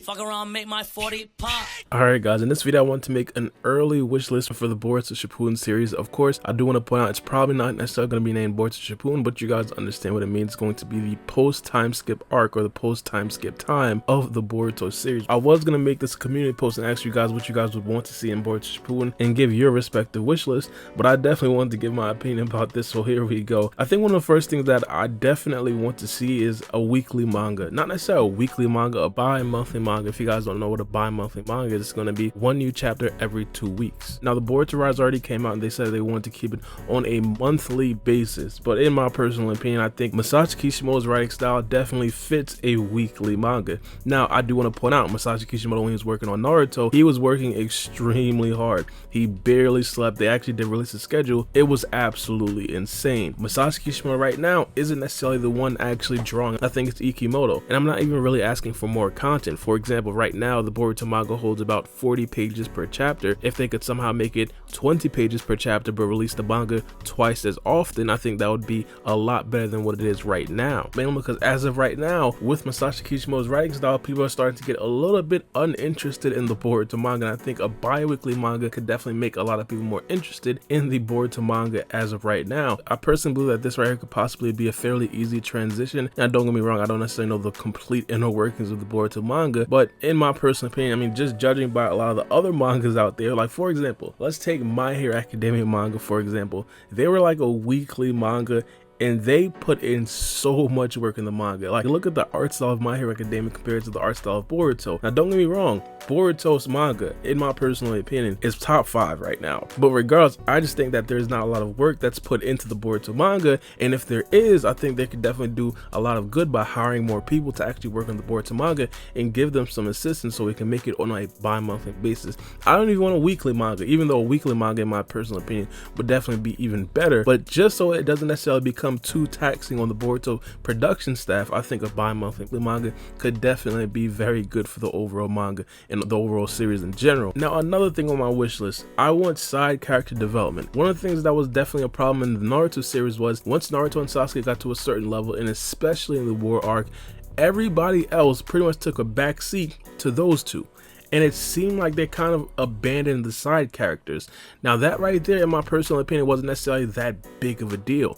Fuck around, make my 40 pop. Alright guys, in this video I want to make an early wish list for the Boruto Shippuden series. Of course, I do want to point out it's probably not necessarily going to be named Boruto Shippuden, but you guys understand what it means. It's going to be the post-time skip arc or the post-time skip time of the Boruto series. I was going to make this community post and ask you guys what you guys would want to see in Boruto Shippuden and give your respective wish list, but I definitely wanted to give my opinion about this, so here we go. I think one of the first things that I definitely want to see is a weekly manga. Not necessarily a weekly manga, a bi-monthly manga. If you guys don't know what a bi-monthly manga is, it's going to be one new chapter every 2 weeks. Now the Boruto Rise already came out and they said they wanted to keep it on a monthly basis, but in my personal opinion, I think Masashi Kishimoto's writing style definitely fits a weekly manga. Now I do want to point out, Masashi Kishimoto, when he was working on Naruto, he was working extremely hard. He barely slept. They actually did release a schedule. It was absolutely insane. Masashi Kishimoto right now isn't necessarily the one actually drawing. I think it's Ikimoto, and I'm not even really asking for more content. For example, right now the Boruto manga holds about 40 pages per chapter. If they could somehow make it 20 pages per chapter but release the manga twice as often, I think that would be a lot better than what it is right now. Mainly because as of right now, with Masashi Kishimoto's writing style, people are starting to get a little bit uninterested in the Boruto manga, and I think a bi-weekly manga could definitely make a lot of people more interested in the Boruto manga as of right now. I personally believe that this right here could possibly be a fairly easy transition. Now don't get me wrong, I don't necessarily know the complete inner workings of the Boruto manga, but in my personal opinion, I mean, just judging by a lot of the other mangas out there, like for example, let's take My Hero Academia manga for example. They were like a weekly manga, and they put in so much work in the manga. Like, look at the art style of My Hero Academia compared to the art style of Boruto. Now, don't get me wrong, Boruto's manga, in my personal opinion, is top 5 right now. But regardless, I just think that there's not a lot of work that's put into the Boruto manga, and if there is, I think they could definitely do a lot of good by hiring more people to actually work on the Boruto manga and give them some assistance so we can make it on a bi-monthly basis. I don't even want a weekly manga, even though a weekly manga, in my personal opinion, would definitely be even better. But just so it doesn't necessarily become too taxing on the Boruto production staff, I think a bi-monthly manga could definitely be very good for the overall manga and the overall series in general. Now another thing on my wish list, I want side character development. One of the things that was definitely a problem in the Naruto series was once Naruto and Sasuke got to a certain level, and especially in the war arc, everybody else pretty much took a back seat to those two. And it seemed like they kind of abandoned the side characters. Now that right there, in my personal opinion, wasn't necessarily that big of a deal.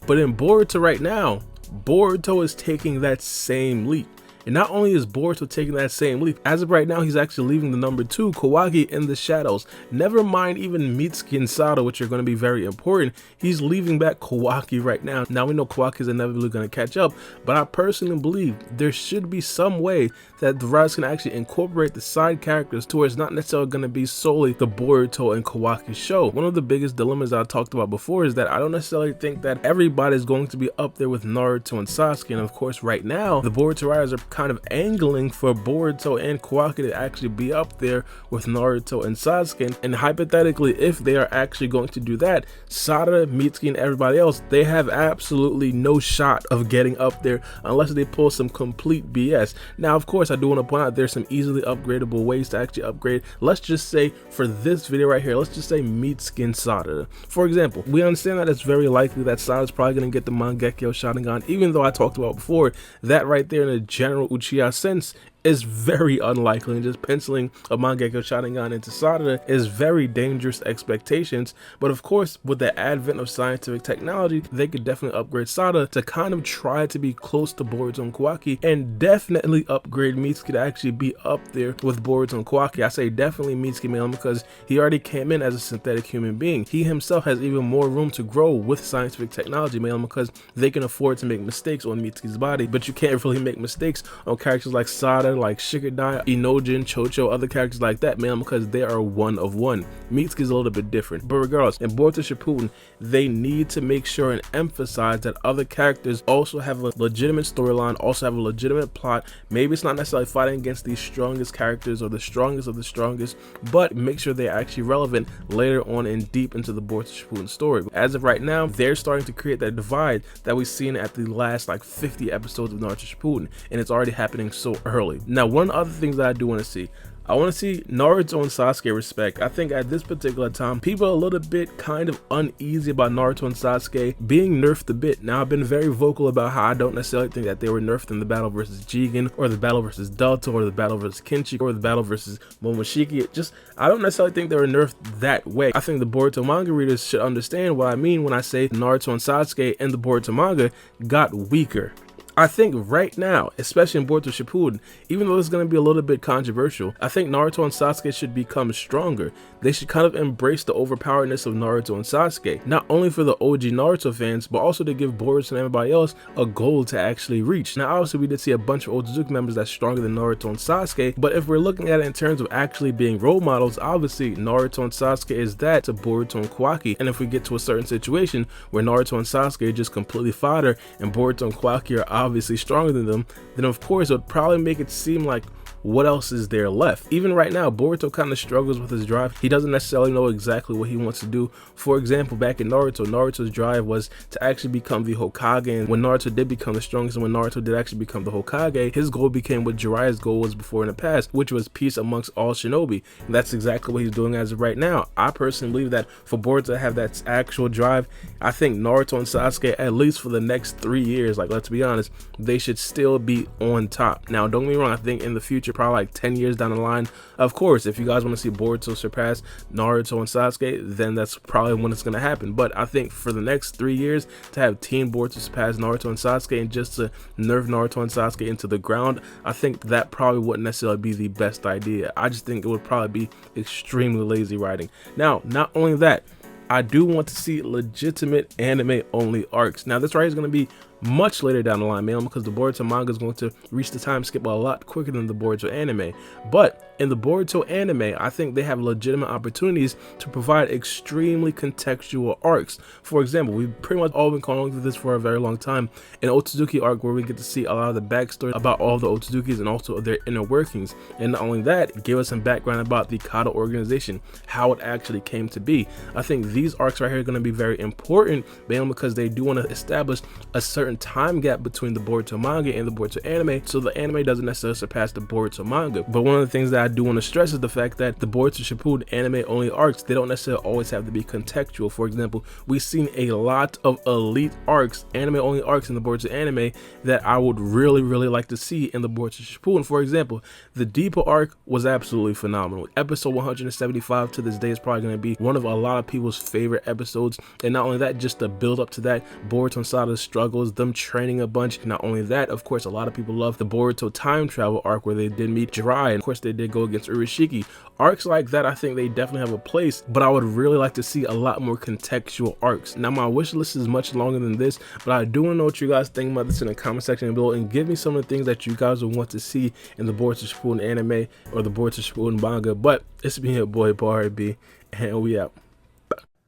But in Boruto right now, Boruto is taking that same leap. And not only is Boruto taking that same leap, as of right now, he's actually leaving the number 2, Kawaki, in the shadows. Never mind even Mitsuki and Sarada, which are going to be very important. He's leaving back Kawaki right now. Now we know Kawaki is inevitably going to catch up, but I personally believe there should be some way that the writers can actually incorporate the side characters to where it's not necessarily going to be solely the Boruto and Kawaki show. One of the biggest dilemmas I talked about before is that I don't necessarily think that everybody's going to be up there with Naruto and Sasuke, and of course right now the Boruto writers are kind of angling for Boruto and Kawaki to actually be up there with Naruto and Sasuke, and hypothetically, if they are actually going to do that, Sarada, Mitsuki, and everybody else, they have absolutely no shot of getting up there unless they pull some complete BS. Now of course I do want to point out there's some easily upgradable ways to actually upgrade. Let's just say for this video right here, let's just say Mitsuki and Sarada. For example, we understand that it's very likely that Sarada's probably going to get the Mangekyo Sharingan, even though I talked about before that right there in a general Uchiha sense is very unlikely, and just penciling a Mangekyo Sharingan into Sarada is very dangerous expectations. But of course, with the advent of scientific technology, they could definitely upgrade Sarada to kind of try to be close to Boruto and Kawaki, and definitely upgrade Mitsuki to actually be up there with Boruto and Kawaki. I say definitely Mitsuki, man, because he already came in as a synthetic human being. He himself has even more room to grow with scientific technology, man, because they can afford to make mistakes on Mitsuki's body, but you can't really make mistakes on characters like Sarada, like Shikadai, Inojin, Chocho, other characters like that, man, because they are one of one. Mitsuki is a little bit different. But regardless, in Boruto Shippuden, they need to make sure and emphasize that other characters also have a legitimate storyline, also have a legitimate plot. Maybe it's not necessarily fighting against the strongest characters or the strongest of the strongest, but make sure they're actually relevant later on and deep into the Boruto Shippuden story. As of right now, they're starting to create that divide that we've seen at the last like 50 episodes of Naruto Shippuden, and it's already happening so early. Now, one of the other things that I do want to see, I want to see Naruto and Sasuke respect. I think at this particular time, people are a little bit kind of uneasy about Naruto and Sasuke being nerfed a bit. Now, I've been very vocal about how I don't necessarily think that they were nerfed in the battle versus Jigen, or the battle versus Delta, or the battle versus Kinchi, or the battle versus Momoshiki. I don't necessarily think they were nerfed that way. I think the Boruto manga readers should understand what I mean when I say Naruto and Sasuke and the Boruto manga got weaker. I think right now, especially in Boruto Shippuden, even though it's going to be a little bit controversial, I think Naruto and Sasuke should become stronger. They should kind of embrace the overpoweredness of Naruto and Sasuke, not only for the OG Naruto fans, but also to give Boruto and everybody else a goal to actually reach. Now, obviously, we did see a bunch of Otsutsuki members that's stronger than Naruto and Sasuke, but if we're looking at it in terms of actually being role models, obviously Naruto and Sasuke is that to Boruto and Kawaki. And if we get to a certain situation where Naruto and Sasuke are just completely fodder and Boruto and Kawaki are obviously stronger than them, then of course it would probably make it seem like what else is there left? Even right now, Boruto kind of struggles with his drive. He doesn't necessarily know exactly what he wants to do. For example, back in Naruto, Naruto's drive was to actually become the Hokage, and when Naruto did become the strongest, and when Naruto did actually become the Hokage, his goal became what Jiraiya's goal was before in the past, which was peace amongst all shinobi. And that's exactly what he's doing as of right now. I personally believe that for Boruto to have that actual drive, I think Naruto and Sasuke, at least for the next 3 years, like, let's be honest, they should still be on top. Now, don't get me wrong, I think in the future, probably like 10 years down the line, of course, if you guys want to see Boruto surpass Naruto and Sasuke, then that's probably when it's going to happen. But I think for the next 3 years, to have Teen Boruto surpass Naruto and Sasuke and just to nerf Naruto and Sasuke into the ground, I think that probably wouldn't necessarily be the best idea. I just think it would probably be extremely lazy writing. Now, not only that, I do want to see legitimate anime only arcs. Now, this right is going to be much later down the line, man, because the Boruto manga is going to reach the time skip a lot quicker than the Boruto anime. But in the Boruto anime, I think they have legitimate opportunities to provide extremely contextual arcs. For example, we've pretty much all been calling for this for a very long time. An Otsutsuki arc where we get to see a lot of the backstory about all the Otsuzukis and also their inner workings. And not only that, give us some background about the Kata organization, how it actually came to be. I think these arcs right here are going to be very important, mainly because they do want to establish a certain time gap between the Boruto manga and the Boruto anime, so the anime doesn't necessarily surpass the Boruto manga. But one of the things that I do want to stress is the fact that the Boruto Shippuden anime only arcs, they don't necessarily always have to be contextual. For example, we've seen a lot of elite arcs, anime only arcs in the Boruto anime that I would really like to see in the Boruto Shippuden. For example, the Depot arc was absolutely phenomenal. Episode 175 to this day is probably going to be one of a lot of people's favorite episodes. And not only that, just the build up to that, Boruto and Sarada's struggles, them training a bunch. Not only that, of course, a lot of people love the Boruto time travel arc where they did meet Jiraiya, and of course they did go against Urashiki. Arcs like that, I think they definitely have a place, but I would really like to see a lot more contextual arcs. Now, my wish list is much longer than this, but I do want to know what you guys think about this in the comment section below, and give me some of the things that you guys would want to see in the Boruto Shippuden anime or the Boruto Shippuden manga. But it's been your boy Baara, and we out.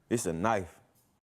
It's a knife.